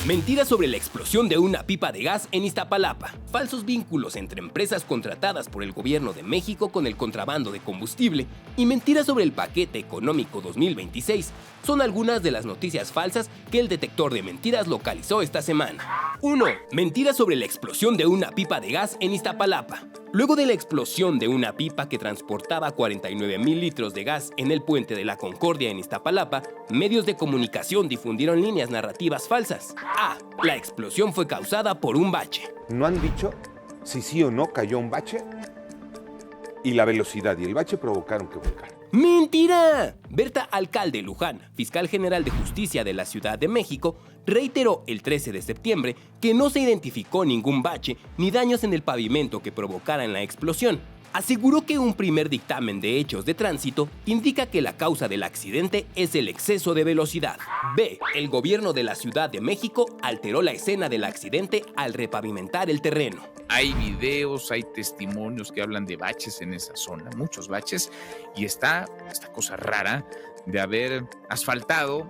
Mentira sobre la explosión de una pipa de gas en Iztapalapa. Falsos vínculos entre empresas contratadas por el gobierno de México con el contrabando de combustible y mentiras sobre el paquete económico 2026 son algunas de las noticias falsas que el detector de mentiras localizó esta semana. 1. Mentira sobre la explosión de una pipa de gas en Iztapalapa. Luego de la explosión de una pipa que transportaba 49,000 litros de gas en el puente de la Concordia en Iztapalapa, medios de comunicación difundieron líneas narrativas falsas. A. La explosión fue causada por un bache. No han dicho si sí o no cayó un bache y la velocidad y el bache provocaron que volcara. ¡Mentira! Berta Alcalde Luján, fiscal general de justicia de la Ciudad de México, reiteró el 13 de septiembre que no se identificó ningún bache ni daños en el pavimento que provocaran la explosión. Aseguró que un primer dictamen de hechos de tránsito indica que la causa del accidente es el exceso de velocidad. B. El gobierno de la Ciudad de México alteró la escena del accidente al repavimentar el terreno. Hay videos, hay testimonios que hablan de baches en esa zona, muchos baches, y está esta cosa rara de haber asfaltado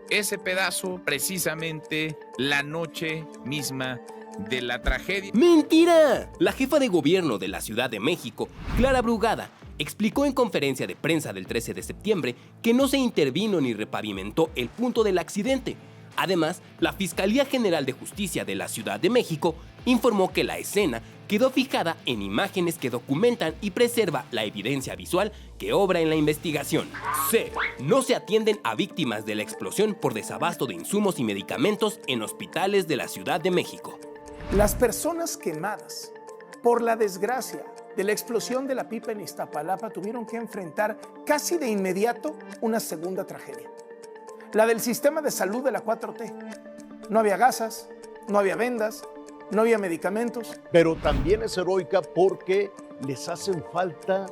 ese pedazo precisamente la noche misma de la tragedia. ¡Mentira! La jefa de gobierno de la Ciudad de México, Clara Brugada, explicó en conferencia de prensa del 13 de septiembre que no se intervino ni repavimentó el punto del accidente. Además, la Fiscalía General de Justicia de la Ciudad de México informó que la escena quedó fijada en imágenes que documentan y preserva la evidencia visual que obra en la investigación. C. No se atienden a víctimas de la explosión por desabasto de insumos y medicamentos en hospitales de la Ciudad de México. Las personas quemadas por la desgracia de la explosión de la pipa en Iztapalapa tuvieron que enfrentar casi de inmediato una segunda tragedia. La del sistema de salud de la 4T. No había gasas, no había vendas, no había medicamentos. Pero también es heroica porque les hacen falta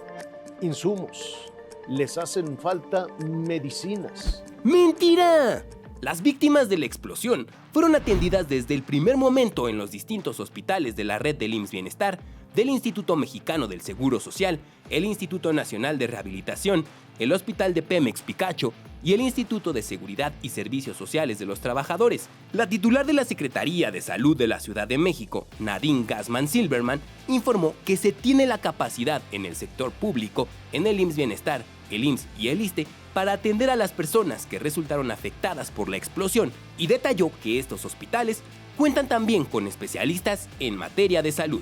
insumos, les hacen falta medicinas. ¡Mentira! Las víctimas de la explosión fueron atendidas desde el primer momento en los distintos hospitales de la red del IMSS Bienestar, del Instituto Mexicano del Seguro Social, el Instituto Nacional de Rehabilitación, el Hospital de Pemex Picacho y el Instituto de Seguridad y Servicios Sociales de los Trabajadores. La titular de la Secretaría de Salud de la Ciudad de México, Nadine Gassman Silverman, informó que se tiene la capacidad en el sector público, en el IMSS Bienestar, el IMSS y el ISSSTE, para atender a las personas que resultaron afectadas por la explosión, y detalló que estos hospitales cuentan también con especialistas en materia de salud.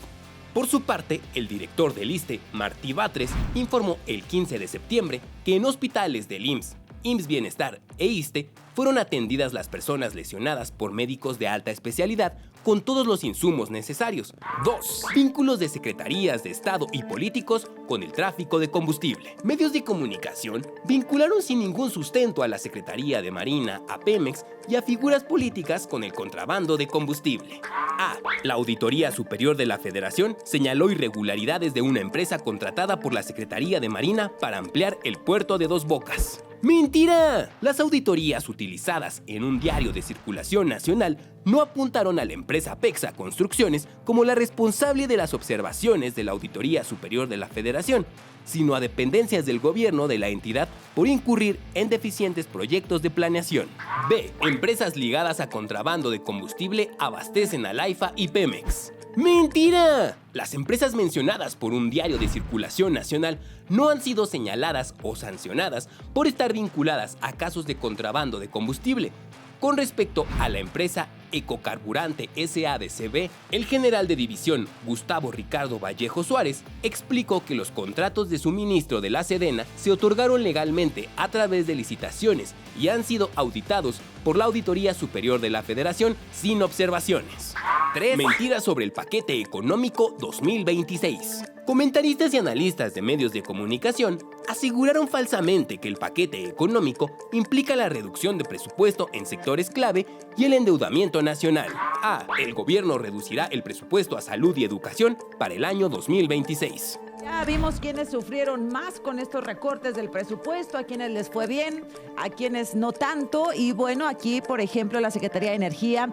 Por su parte, el director del ISSSTE, Martí Batres, informó el 15 de septiembre que en hospitales del IMSS, IMSS Bienestar e ISSSTE fueron atendidas las personas lesionadas por médicos de alta especialidad con todos los insumos necesarios. 2. Vínculos de secretarías de Estado y políticos con el tráfico de combustible. Medios de comunicación vincularon sin ningún sustento a la Secretaría de Marina, a Pemex y a figuras políticas con el contrabando de combustible. A. La Auditoría Superior de la Federación señaló irregularidades de una empresa contratada por la Secretaría de Marina para ampliar el puerto de Dos Bocas. ¡Mentira! Las auditorías utilizadas en un diario de circulación nacional no apuntaron a la empresa Pexa Construcciones como la responsable de las observaciones de la Auditoría Superior de la Federación, sino a dependencias del gobierno de la entidad por incurrir en deficientes proyectos de planeación. B. Empresas ligadas a contrabando de combustible abastecen a Laifa y Pemex. ¡Mentira! Las empresas mencionadas por un diario de circulación nacional no han sido señaladas o sancionadas por estar vinculadas a casos de contrabando de combustible. Con respecto a la empresa Ecocarburante SADCB, el general de división Gustavo Ricardo Vallejo Suárez explicó que los contratos de suministro de la Sedena se otorgaron legalmente a través de licitaciones y han sido auditados por la Auditoría Superior de la Federación sin observaciones. 3. Mentiras sobre el paquete económico 2026. Comentaristas y analistas de medios de comunicación aseguraron falsamente que el paquete económico implica la reducción de presupuesto en sectores clave y el endeudamiento nacional. A. El gobierno reducirá el presupuesto a salud y educación para el año 2026. Ya vimos quiénes sufrieron más con estos recortes del presupuesto, a quienes les fue bien, a quienes no tanto. Y bueno, aquí, por ejemplo, la Secretaría de Energía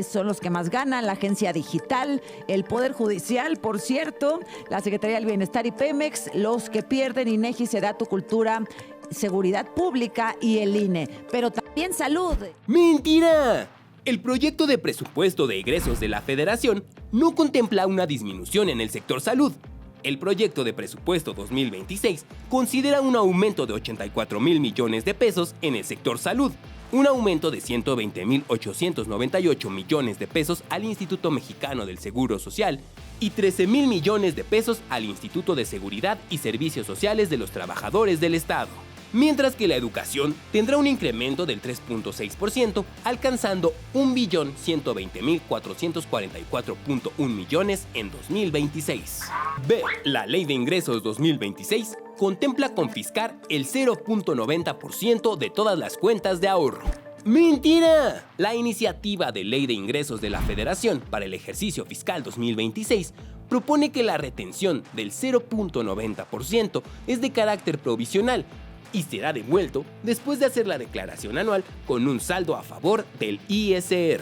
son los que más ganan, la Agencia Digital, el Poder Judicial, por cierto, la Secretaría del Bienestar y Pemex, los que pierden INEGI, Sedatu, Cultura, Seguridad Pública y el INE. Pero también salud. ¡Mentira! El proyecto de presupuesto de egresos de la Federación no contempla una disminución en el sector salud. El proyecto de presupuesto 2026 considera un aumento de 84,000 millones de pesos en el sector salud, un aumento de 120,898 millones de pesos al Instituto Mexicano del Seguro Social y 13,000 millones de pesos al Instituto de Seguridad y Servicios Sociales de los Trabajadores del Estado. Mientras que la educación tendrá un incremento del 3.6%, alcanzando 1,120,444.1 millones en 2026. B. La Ley de Ingresos 2026 contempla confiscar el 0.90% de todas las cuentas de ahorro. ¡Mentira! La iniciativa de Ley de Ingresos de la Federación para el ejercicio fiscal 2026 propone que la retención del 0.90% es de carácter provisional y será devuelto después de hacer la declaración anual con un saldo a favor del ISR.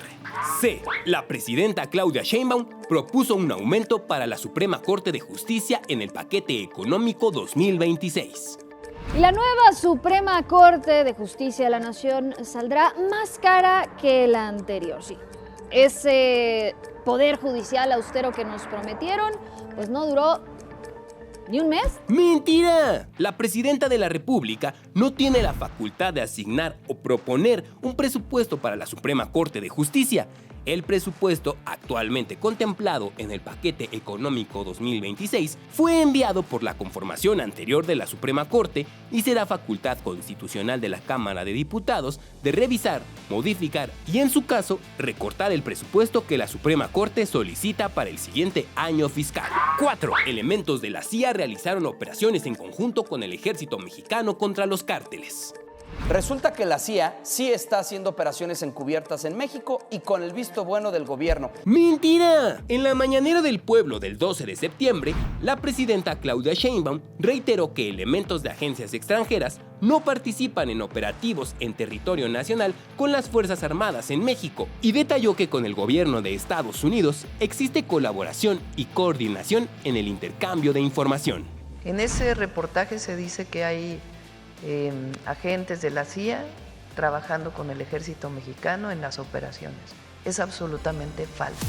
C. La presidenta Claudia Sheinbaum propuso un aumento para la Suprema Corte de Justicia en el paquete económico 2026. Y la nueva Suprema Corte de Justicia de la Nación saldrá más cara que la anterior, sí. Ese poder judicial austero que nos prometieron, pues no duró ¿ni un mes? ¡Mentira! La presidenta de la República no tiene la facultad de asignar o proponer un presupuesto para la Suprema Corte de Justicia. El presupuesto actualmente contemplado en el paquete económico 2026 fue enviado por la conformación anterior de la Suprema Corte y será facultad constitucional de la Cámara de Diputados de revisar, modificar y, en su caso, recortar el presupuesto que la Suprema Corte solicita para el siguiente año fiscal. 4. Elementos de la CIA realizaron operaciones en conjunto con el ejército mexicano contra los cárteles. Resulta que la CIA sí está haciendo operaciones encubiertas en México y con el visto bueno del gobierno. ¡Mentira! En la mañanera del pueblo del 12 de septiembre, la presidenta Claudia Sheinbaum reiteró que elementos de agencias extranjeras no participan en operativos en territorio nacional con las Fuerzas Armadas en México y detalló que con el gobierno de Estados Unidos existe colaboración y coordinación en el intercambio de información. En ese reportaje se dice que hay agentes de la CIA trabajando con el ejército mexicano en las operaciones. Es absolutamente falso.